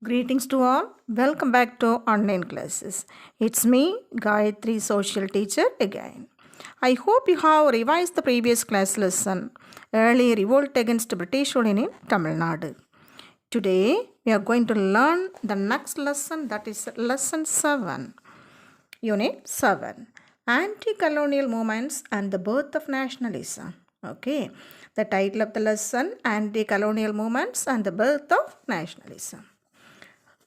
Greetings to all. Welcome back to online classes. It's me, Gayatri, social teacher again. I hope you have revised the previous class lesson, Early Revolt Against British Rule in Tamil Nadu. Today, we are going to learn the next lesson, that is Lesson 7, Unit 7, Anti-Colonial Movements and the Birth of Nationalism. Okay, the title of the lesson, Anti-Colonial Movements and the Birth of Nationalism.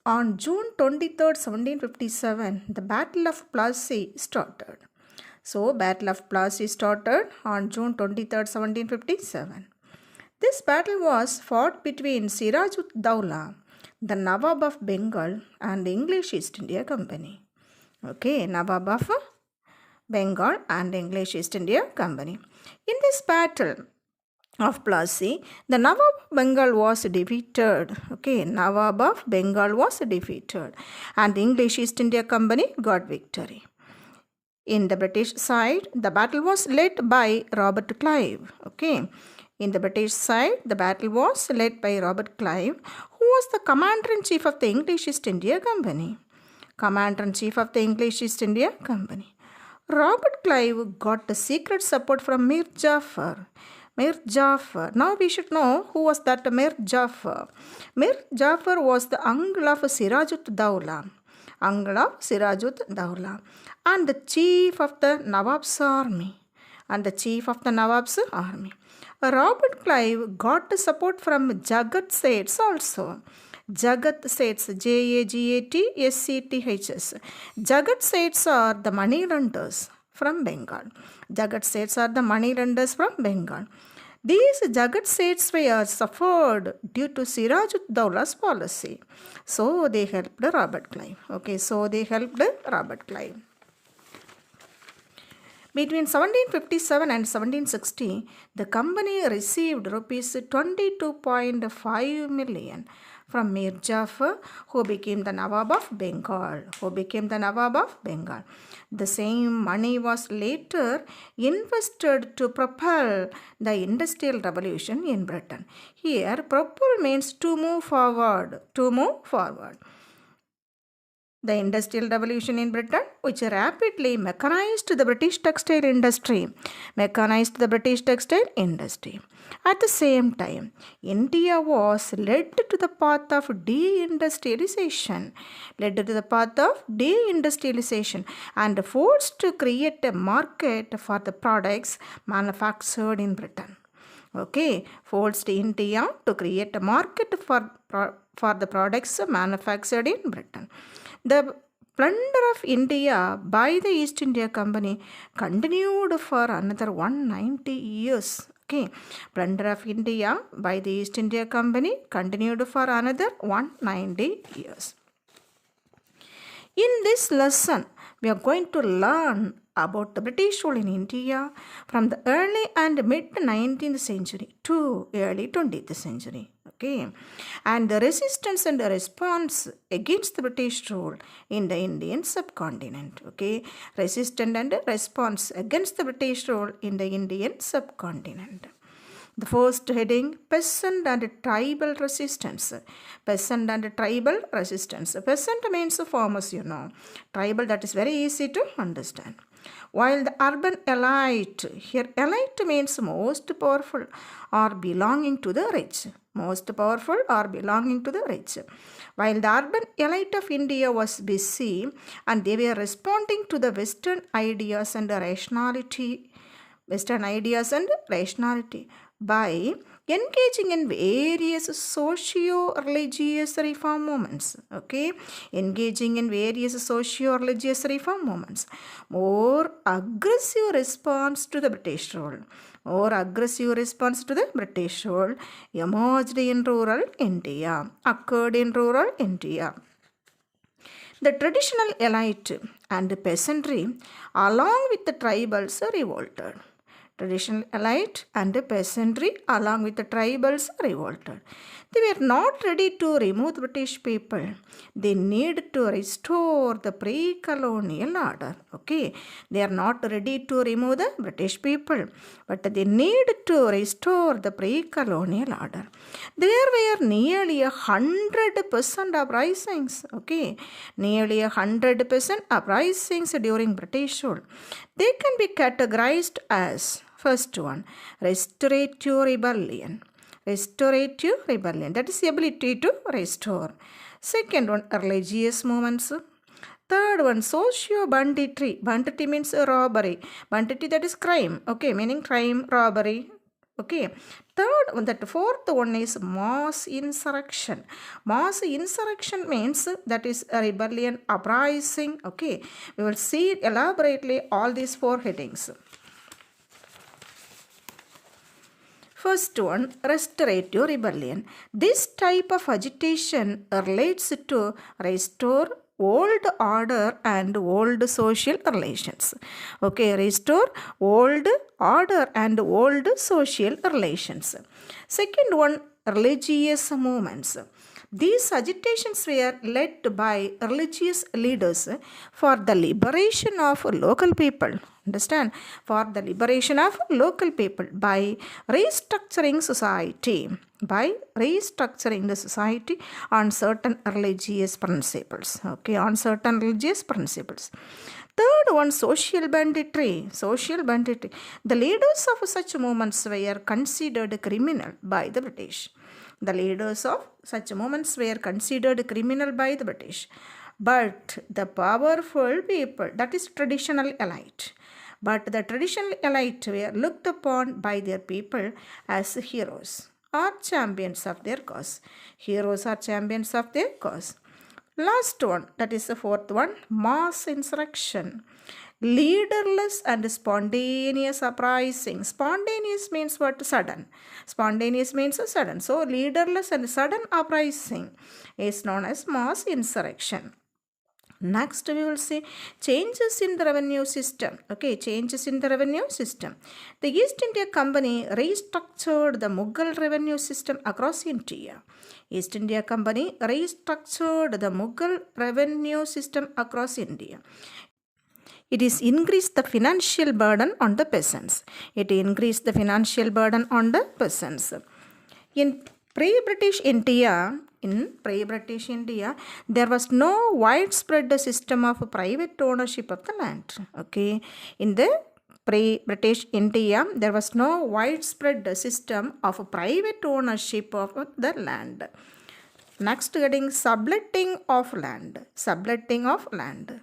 On June 23rd, 1757, the Battle of Plassey started. So, Battle of Plassey started on June 23rd, 1757. This battle was fought between Siraj-ud-Dowlah, the Nawab of Bengal, and the English East India Company. Okay, Nawab of Bengal and English East India Company. In this battle of Plassey, the Nawab of Bengal was defeated. Okay, Nawab of Bengal was defeated, and the English East India Company got victory. In the British side, the battle was led by Robert Clive. Okay, in the British side, the battle was led by Robert Clive, who was the commander-in-chief of the English East India Company. Commander-in-chief of the English East India Company. Robert Clive got the secret support from Mir Jafar. Mir Jafar. Now we should know who was that Mir Jafar. Mir Jafar was the uncle of Siraj-ud-Dowlah. Uncle of Siraj-ud-Dowlah. And the chief of the Nawab's army. Robert Clive got the support from Jagat Seths also. Jagat Seths, Jagatseths. Jagat Seths are the moneylenders from Bengal. Jagat Seths are the moneylenders from Bengal. These Jagat Seths were suffered due to Siraj-ud-Dowlah's policy. So they helped Robert Clive. Between 1757 and 1760, the company received rupees 22.5 million from Mir Jafar, who became the Nawab of Bengal. The same money was later invested to propel the Industrial Revolution in Britain. Here, propel means to move forward. The Industrial Revolution in Britain, which rapidly mechanized the British textile industry. At the same time, India was led to the path of deindustrialization and forced to create a market for the products manufactured in Britain. Okay, forced India to create a market for the products manufactured in Britain. The plunder of India by the East India Company continued for another 190 years. Okay, plunder of India by the East India Company continued for another 190 years. In this lesson, we are going to learn about the British rule in India from the early and mid 19th century to early 20th century. Okay, and the resistance and the response against the British rule in the Indian subcontinent. Okay, resistance and response against the British rule in the Indian subcontinent. The first heading, peasant and tribal resistance. Peasant means farmers, Tribal, that is very easy to understand. While the urban elite, here elite means most powerful or belonging to the rich. While the urban elite of India was busy and they were responding to the Western ideas and rationality by engaging in various socio-religious reform movements. More aggressive response to the British rule. Emerged in rural India, occurred in rural India. The traditional elite and peasantry, along with the tribals, revolted. Traditional elite and peasantry along with the tribals revolted. They were not ready to remove the British people. They need to restore the pre-colonial order. Okay, they are not ready to remove the British people, but they need to restore the pre-colonial order. There were nearly 100% uprisings. Okay, nearly 100% uprisings during British rule. They can be categorized as first one, restorative rebellion. Restorative rebellion, that is ability to restore. Second one, religious movements. Third one, socio-banditry. Banditry means robbery. Banditry, that is crime. Okay, meaning crime, robbery. Okay. Third one, that fourth one is mass insurrection. Mass insurrection means that is a rebellion, uprising. Okay. We will see elaborately all these four headings. First one, restorative rebellion. This type of agitation relates to restore old order and old social relations. Okay, restore old order and old social relations. Second one, religious movements. These agitations were led by religious leaders for the liberation of local people. Understand? For the liberation of local people by restructuring society. By restructuring the society on certain religious principles. Okay, on certain religious principles. Third one, social banditry. Social banditry. The leaders of such movements were considered criminal by the British. The leaders of such movements were considered criminal by the British. But the powerful people, that is traditional elite. But the traditional elite were looked upon by their people as heroes or champions of their cause. Heroes or champions of their cause. Last one, that is the fourth one, mass insurrection. Leaderless and spontaneous uprising. Spontaneous means what? Sudden. Spontaneous means sudden. So, leaderless and sudden uprising is known as mass insurrection. Next, we will see changes in the revenue system. Okay, changes in the revenue system. The East India Company restructured the Mughal revenue system across India. East India Company restructured the Mughal revenue system across India. It is increased the financial burden on the peasants. It increased the financial burden on the peasants. In pre-British India, there was no widespread system of private ownership of the land. Okay, in the pre-British India, there was no widespread system of private ownership of the land. Next heading, subletting of land. Subletting of land.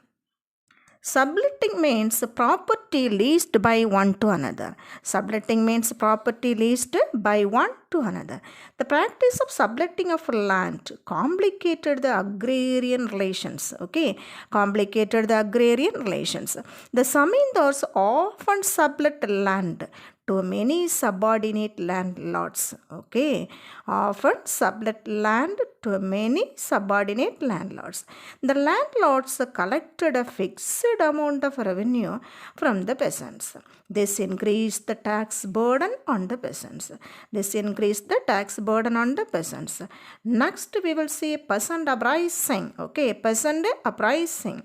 Subletting means property leased by one to another. Subletting means property leased by one to another. The practice of subletting of land complicated the agrarian relations. Okay, complicated the agrarian relations. The zamindars often sublet land to many subordinate landlords. Okay, often sublet land to many subordinate landlords. The landlords collected a fixed amount of revenue from the peasants. This increased the tax burden on the peasants. This increased the tax burden on the peasants. Next, we will see peasant uprising. Okay, peasant uprising.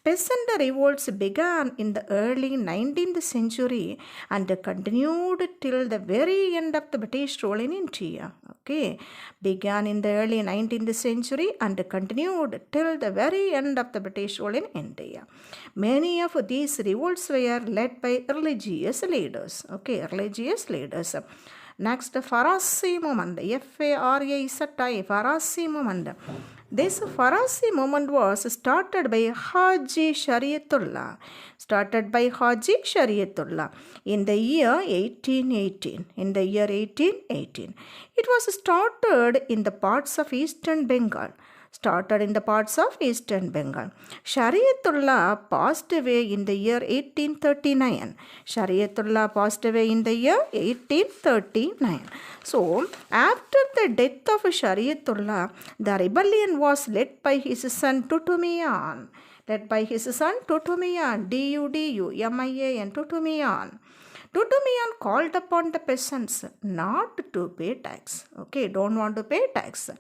Peasant revolts began in the early 19th century and continued till the very end of the British rule in India. Okay, began in the early 19th century and continued till the very end of the British rule in India. Many of these revolts were led by religious leaders. Okay, religious leaders. Next, Farasi movement. F-A-R-A-Z-I, Farasi movement. This Farasi movement was started by Haji Shariatullah. Started by Haji Shariatullah in the year 1818. In the year 1818. It was started in the parts of Eastern Bengal. Started in the parts of Eastern Bengal. Shariatullah passed away in the year 1839. Shariatullah passed away in the year 1839. So, after the death of Shariatullah, the rebellion was led by his son Tutumian. Led by his son Tutumian, Dudumian, Tutumian. Tutumian called upon the peasants not to pay tax. Okay, don't want to pay tax.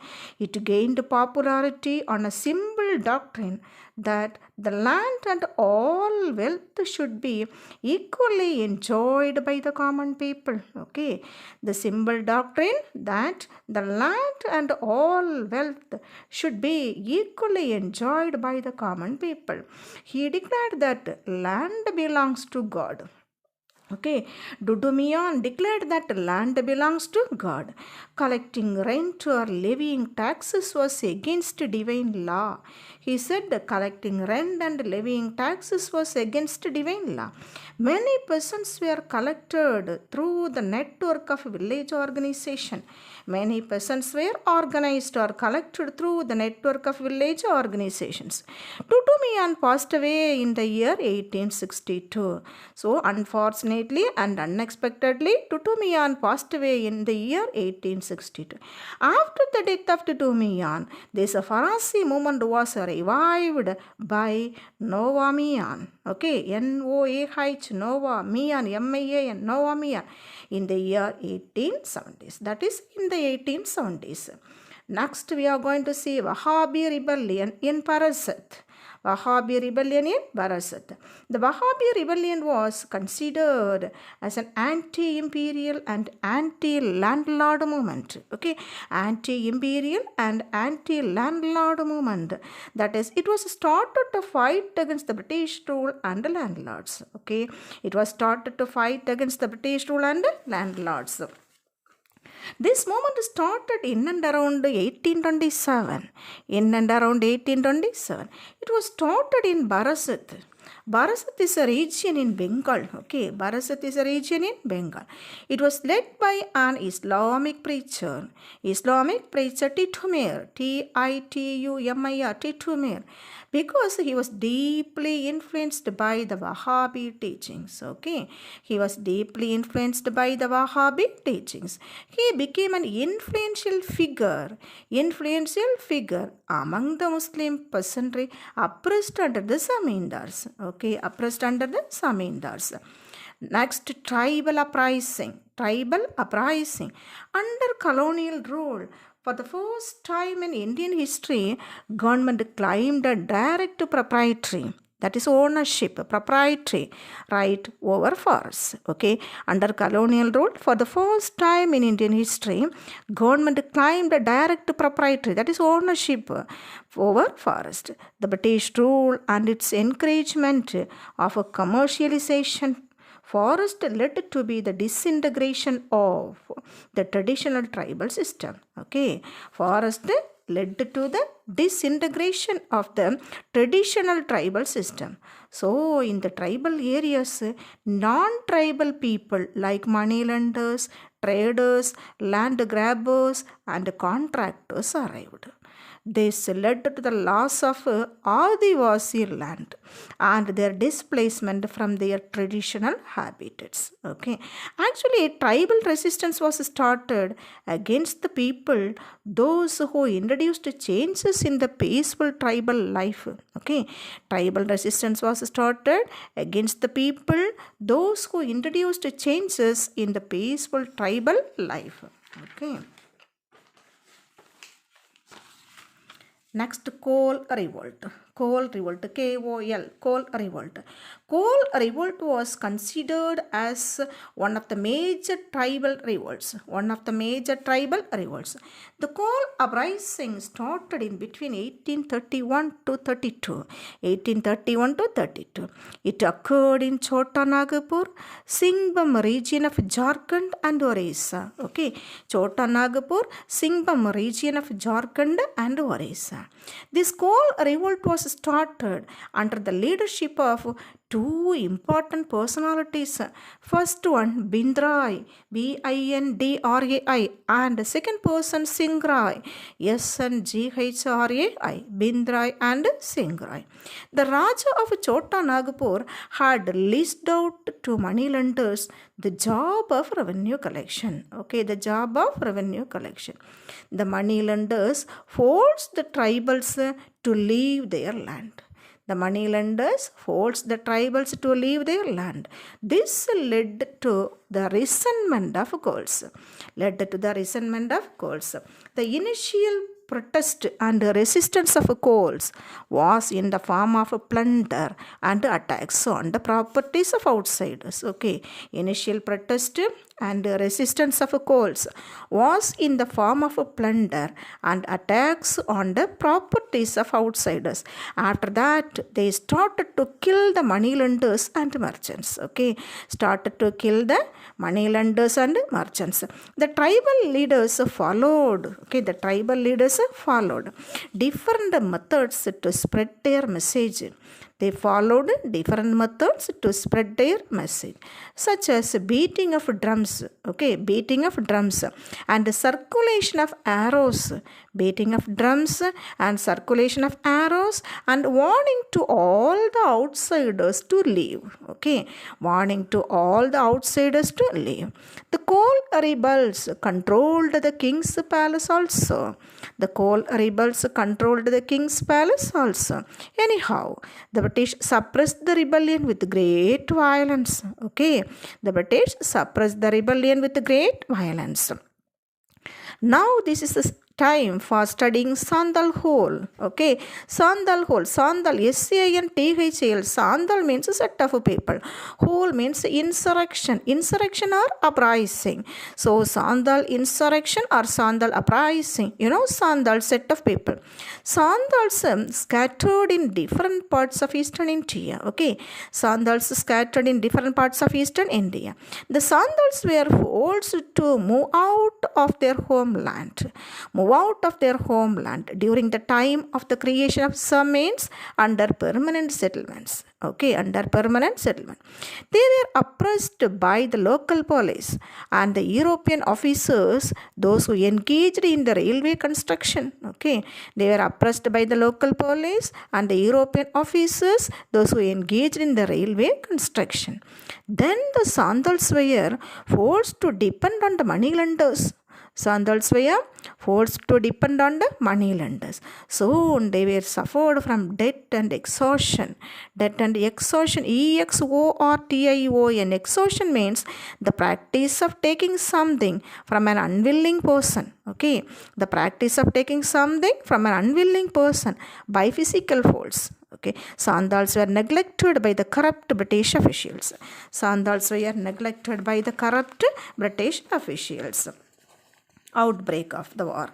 It gained popularity on a simple doctrine that the land and all wealth should be equally enjoyed by the common people. Okay, the simple doctrine that the land and all wealth should be equally enjoyed by the common people. He declared that land belongs to God. Okay, Dudumian declared that land belongs to God. Collecting rent or levying taxes was against divine law. He said that collecting rent and levying taxes was against divine law. Many peasants were collected through the network of village organization. Many peasants were organized or collected through the network of village organizations. Tutumian passed away in the year 1862. So, unfortunately and unexpectedly, Tutumian passed away in the year 1862. After the death of Tutumian, this Farasi movement was revived by Noah-Mian. Okay, Noah, Noah, Mian, M-I-A-N, Noah-Mian in the year 1870s. That is in the 1870s. Next, we are going to see Wahhabi rebellion in Parasat. Wahhabi rebellion in Barasat. The Wahhabi rebellion was considered as an anti-imperial and anti-landlord movement. Okay, anti-imperial and anti-landlord movement. That is, it was started to fight against the British rule and the landlords. Okay, it was started to fight against the British rule and landlords. This movement started in and around 1827. In and around 1827. It was started in Barasat. Barasat is a region in Bengal. Okay, Barasat is a region in Bengal. It was led by an Islamic preacher. Titumir, Titumir, Titumir, because he was deeply influenced by the Wahhabi teachings. Okay, he was deeply influenced by the Wahhabi teachings. He became an influential figure among the Muslim peasantry oppressed under the Zamindars. Okay, oppressed under the Zamindars. Next, tribal uprising. Under colonial rule, for the first time in Indian history, government claimed a direct proprietary, that is ownership, proprietary right over forests. Okay, under colonial rule, for the first time in Indian history, government claimed a direct proprietary, that is ownership over forest. The British rule and its encouragement of a commercialization forest led to be the disintegration of the traditional tribal system. Okay, forest led to the disintegration of the traditional tribal system. So, in the tribal areas, non-tribal people like moneylenders, traders, land grabbers, and contractors arrived. This led to the loss of Adivasi land and their displacement from their traditional habitats. Okay, actually, tribal resistance was started against the people, those who introduced changes in the peaceful tribal life. Okay, tribal resistance was started against the people, those who introduced changes in the peaceful tribal life. Okay. Next, Coal Revolt. Coal Revolt, K-O-L, Coal Revolt. Coal Revolt was considered as one of the major tribal revolts. The Coal Uprising started in between 1831 to 32. It occurred in Chota Nagpur, Singhbhum region of Jharkhand and Orissa. Okay, Chota Nagpur, Singhbhum region of Jharkhand and Orissa. This coal revolt was started under the leadership of two important personalities. First one, Bindrai, B-I-N-D-R-A-I, and second person, Singrai, S-N-G-H-R-A-I, Bindrai and Singrai. The Raja of Chota Nagpur had leased out to moneylenders the job of revenue collection. Okay, the job of revenue collection. The moneylenders forced the tribals to leave their land. The moneylenders forced the tribals to leave their land. This led to the resentment of Gauls. The initial protest and resistance of Gauls was in the form of plunder and attacks on the properties of outsiders. Okay, initial protest and resistance of Gauls was in the form of plunder and attacks on the properties of outsiders. After that, they started to kill the moneylenders and merchants. Okay, started to kill the moneylenders and merchants. The tribal leaders followed. Okay, the tribal leaders followed different methods to spread their message. They followed different methods to spread their message, such as beating of drums, and circulation of arrows, and warning to all the outsiders to leave. The Gaul rebels controlled the king's palace also. Anyhow, the British suppressed the rebellion with great violence. Now this is the time for studying Sandal Hole. Sandal, S-A-N-T-H-A-L. Sandal means a set of people. Hole means insurrection or uprising. So Sandal insurrection or Sandal uprising. Sandal set of people. Sandals scattered in different parts of Eastern India. The Sandals were forced to move out of their homeland during the time of the creation of Samains under permanent settlements. They were oppressed by the local police and the European officers, those who engaged in the railway construction. They were oppressed by the local police and the European officers, those who engaged in the railway construction. Then the Sandals were forced to depend on the moneylenders. Soon they were suffered from debt and exhaustion. E-X-O-R-T-I-O-N. Exhaustion means the practice of taking something from an unwilling person. The practice of taking something from an unwilling person by physical force. Sandals were neglected by the corrupt British officials. Outbreak of the war.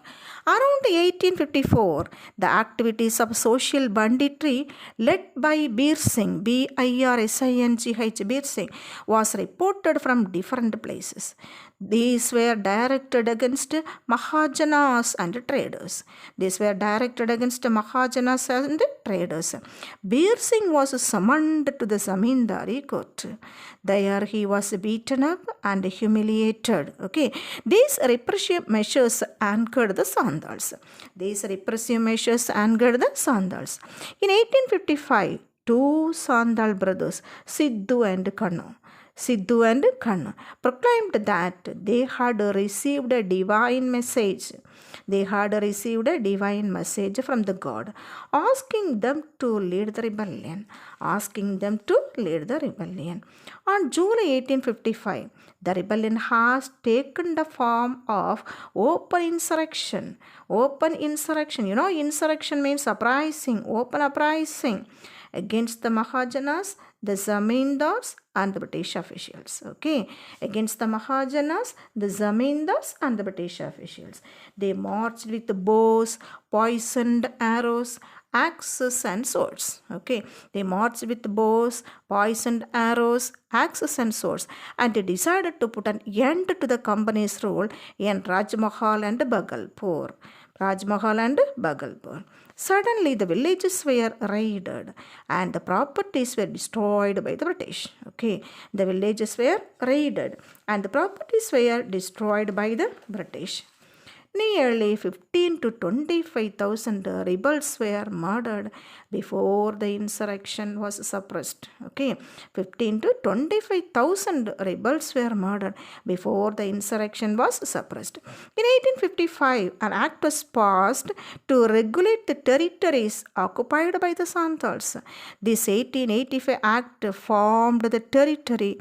Around 1854, the activities of social banditry led by Bir Singh, B-I-R-S-I-N-G-H, Bir Singh, was reported from different places. These were directed against Mahajanas and traders. Bir Singh was summoned to the Zamindari court. There he was beaten up and humiliated. These repressive measures angered the Sandals. In 1855, two Sandal brothers, Sidhu and Kannu, proclaimed that they had received a divine message. From the God, asking them to lead the rebellion. On July 1855, the rebellion has taken the form of open insurrection. Insurrection means uprising, open uprising against the Mahajanas, the Zamindars and the British officials. They marched with bows, poisoned arrows, axes and swords. And they decided to put an end to the company's rule in Rajmahal and Bhagalpur. Suddenly, the villages were raided and the properties were destroyed by the British. Nearly 15 to 25,000 rebels were murdered before the insurrection was suppressed. Okay, 15 to 25,000 rebels were murdered before the insurrection was suppressed. In 1855, an act was passed to regulate the territories occupied by the Santals. This 1885 act formed the territory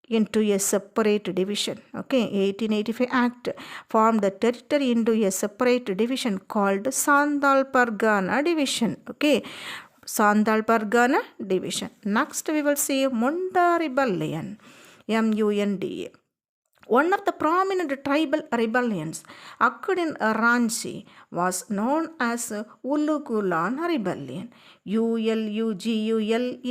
into a separate division. Okay, 1885 Act formed the territory into a separate division called Santhal Pargana Division. Okay, Santhal Pargana Division. Next we will see Munda Rebellion. MUNDA. One of the prominent tribal rebellions occurred in Ranchi was known as Ulugulan Rebellion. Ulugulan,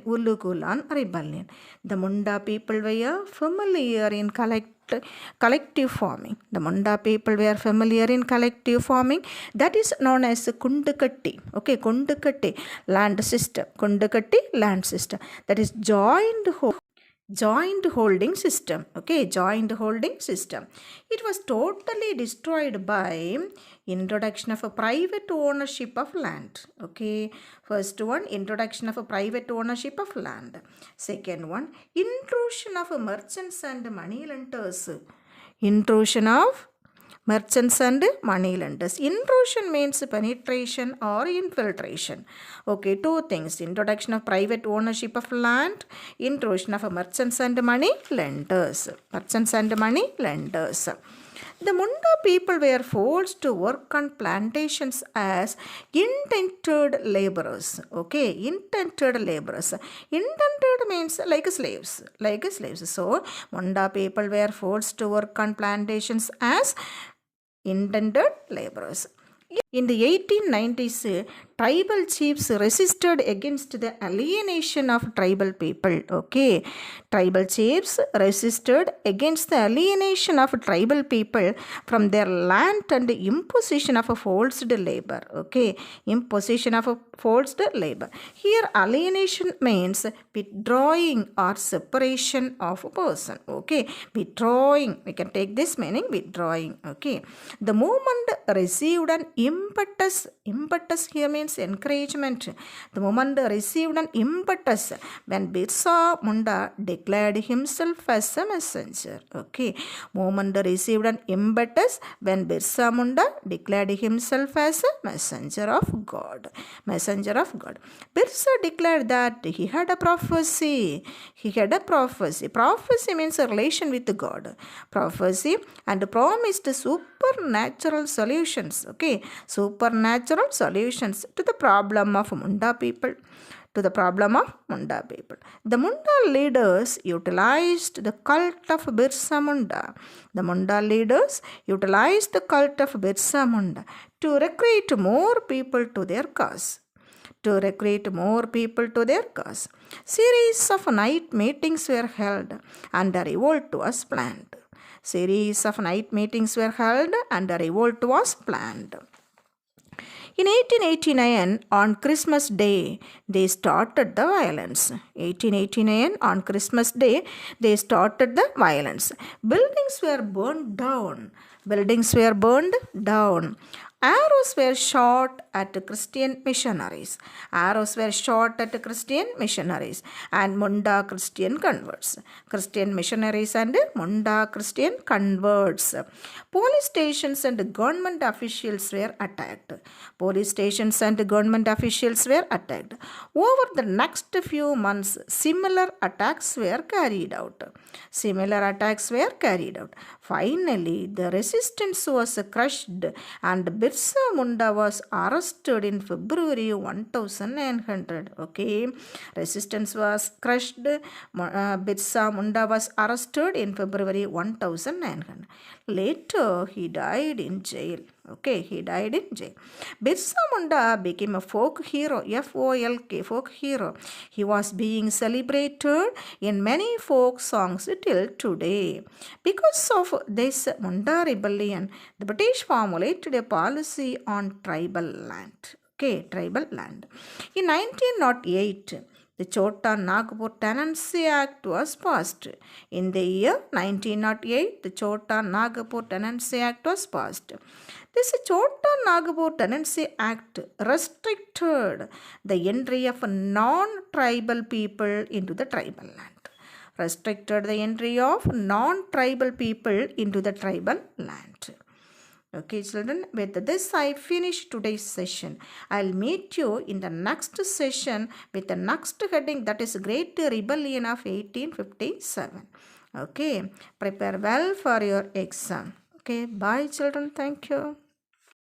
Ulugulan Rebellion. The Munda people were familiar in collective farming. The Munda people were familiar in collective farming, that is known as Kundukatti. Okay, Kundukatti land system. Kundukatti land system. That is joint holding system. Okay, joint holding system. It was totally destroyed by introduction of a private ownership of land. Okay, first one, introduction of a private ownership of land. Second one, intrusion of merchants and moneylenders. Intrusion of merchants and moneylenders. Intrusion means penetration or infiltration. Okay, two things. Introduction of private ownership of land, intrusion of merchants and moneylenders. Merchants and moneylenders. The Munda people were forced to work on plantations as indentured laborers. Okay, indentured laborers. Indentured means like slaves. Like slaves. So, Munda people were forced to work on plantations as indentured laborers. In the 1890s, tribal chiefs resisted against the alienation of tribal people. Okay, tribal chiefs resisted against the alienation of tribal people from their land and the imposition of a forced labor. Okay, imposition of a forced labor. Here, alienation means withdrawing or separation of a person. Okay, withdrawing. We can take this meaning withdrawing. Okay, the movement received an impetus. Impetus here means encouragement. The movement received an impetus when Birsa Munda declared himself as a messenger. Okay, movement received an impetus when Birsa Munda declared himself as a messenger of God. Messenger of God. Birsa declared that he had a prophecy. He had a prophecy. Prophecy means a relation with God. Prophecy and promised supernatural solutions. Okay, supernatural solutions to the problem of Munda people. To the problem of Munda people. The Munda leaders utilized the cult of Birsa Munda. The Munda leaders utilized the cult of Birsa Munda to recruit more people to their cause. To recruit more people to their cause. Series of night meetings were held and a revolt was planned. Series of night meetings were held and a revolt was planned. In 1889, on Christmas Day, they started the violence. 1889, on Christmas Day, they started the violence. Buildings were burned down. Buildings were burned down. Arrows were shot at Christian missionaries. Arrows were shot at Christian missionaries and Munda Christian converts. Christian missionaries and Munda Christian converts. Police stations and government officials were attacked. Police stations and government officials were attacked. Over the next few months, similar attacks were carried out. Similar attacks were carried out. Finally, the resistance was crushed and Birsa Munda was arrested in February 1900. Okay, resistance was crushed. Birsa Munda was arrested in February 1900. Later, he died in jail. Okay, he died in jail. Birsa Munda became a folk hero, FOLK, folk hero. He was being celebrated in many folk songs till today. Because of this Munda rebellion, the British formulated a policy on tribal land. Okay, tribal land. In 1908, the Chota Nagpur Tenancy Act was passed. In the year 1908, the Chota Nagpur Tenancy Act was passed. This Chota Nagpur Tenancy Act restricted the entry of non-tribal people into the tribal land. Restricted the entry of non-tribal people into the tribal land. Okay, children, with this I finish today's session. I'll meet you in the next session with the next heading, that is Great Rebellion of 1857. Okay, prepare well for your exam. Okay, bye children. Thank you.